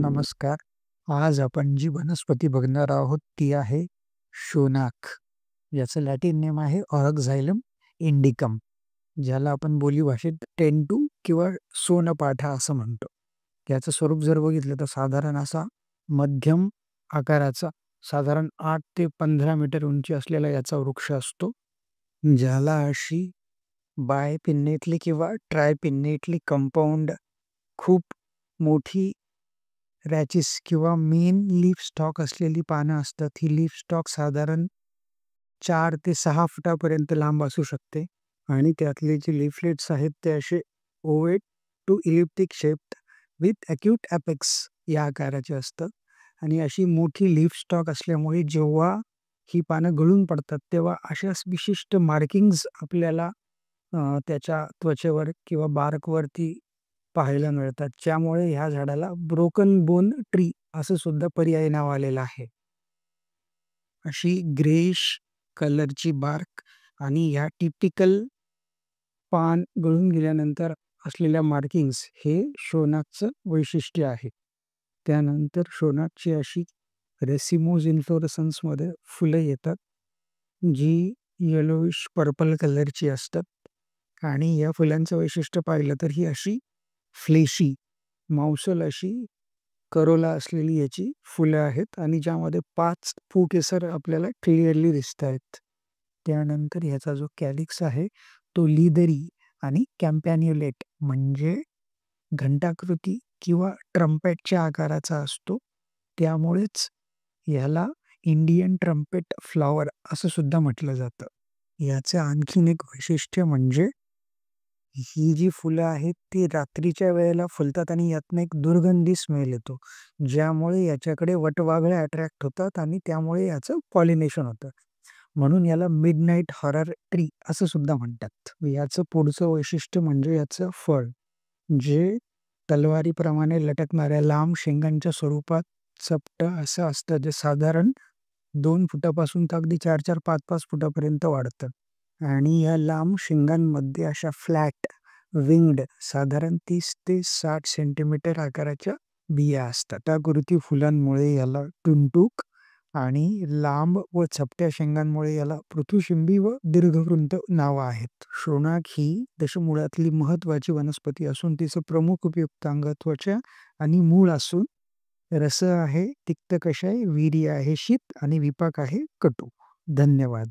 नमस्कार. आज आपण जी वनस्पती बघणार आहोत ती आहे शोनाक. याचं लॅटिन नेम आहे ऑरक्झायलम इंडिकम, ज्याला आपण बोलीभाषेत टेंटू किंवा सोनपाठा असं म्हणतो. याचं स्वरूप जर बघितलं तर साधारण असा मध्यम आकाराचा, साधारण 8 ते 15 मीटर उंची असलेला याचा वृक्ष असतो, ज्याला अशी बायपिन्नेटली किंवा ट्रायपिन्नेटली कंपाऊंड खूप मोठी रॅचिस किंवा मेन लीफ स्टॉक असलेली पानं असतात. ही लीफ स्टॉक साधारण 4 ते 6 फुटापर्यंत लांब असू शकते आणि त्यातले जे लीफलेट्स आहेत ते असे ovate to elliptic shaped with acute apex या आकाराचे असतात. आणि अशी मोठी लीफ स्टॉक असल्यामुळे जेव्हा ही पानं गळून पडतात तेव्हा अशा विशिष्ट मार्किंग्स आपल्याला त्याच्या त्वचेवर किंवा बार्कवरती पाहायला मिळतात, ज्यामुळे ह्या झाडाला ब्रोकन बोन ट्री असं सुद्धा पर्यायी नाव आलेलं आहे. अशी ग्रेइश कलरची बार्क आणि ह्या टिपिकल पान गळून गेल्यानंतर असलेल्या मार्किंग्स हे शोनाकचं वैशिष्ट्य आहे. त्यानंतर शोनाकची अशी रेसिमोज इन्फ्लोरेसन्समध्ये फुलं येतात, जी येलोइश पर्पल कलरची असतात. आणि या फुलांचं वैशिष्ट्य पाहिलं तर ही अशी फ्लेशी मांसल अशी करोला असलेली याची फुलं आहेत आणि ज्यामध्ये 5 फुटेसर आपल्याला क्लिअरली दिसत आहेत. त्यानंतर ह्याचा जो कॅलिक्स आहे तो लिदरी आणि कॅम्पॅन्युलेट म्हणजे घंटाकृती किंवा ट्रम्पेटच्या आकाराचा असतो. त्यामुळेच ह्याला इंडियन ट्रम्पेट फ्लॉवर असं सुद्धा म्हटलं जातं. याचं आणखीन एक वैशिष्ट्य म्हणजे ही जी फुलं आहेत ती रात्रीच्या वेळेला फुलतात आणि यातनं एक दुर्गंधी स्मेल येतो, ज्यामुळे याच्याकडे वटवाघळे अट्रॅक्ट होतात आणि त्यामुळे याचं पॉलिनेशन होतं. म्हणून याला मिडनाईट हॉरर ट्री असं सुद्धा म्हणतात. याचं पुढचं वैशिष्ट्य म्हणजे याचं फळ, जे तलवारीप्रमाणे लटकणाऱ्या लांब शेंगांच्या स्वरूपात चपटं असं असतं, जे साधारण 2 फुटापासून तर अगदी 4-4, 5-5 फुटापर्यंत वाढतं. आणि या लांब शेंगांमध्ये अशा फ्लॅट विंग्ड साधारण 30 ते 60 सेंटीमीटर आकाराच्या बिया असतात. त्याकृती फुलांमुळे याला टुनटूक आणि लांब व चपट्या शेंगांमुळे याला पृथुशिंबी व दीर्घवृंत नावं आहेत. शोनाक ही दशमुळातली महत्वाची वनस्पती असून तिचं प्रमुख उपयुक्तांग त्वचा आणि मूळ असून रस आहे तिक्त कषाय, वीर्य आहे शीत आणि विपाक आहे कटू. धन्यवाद.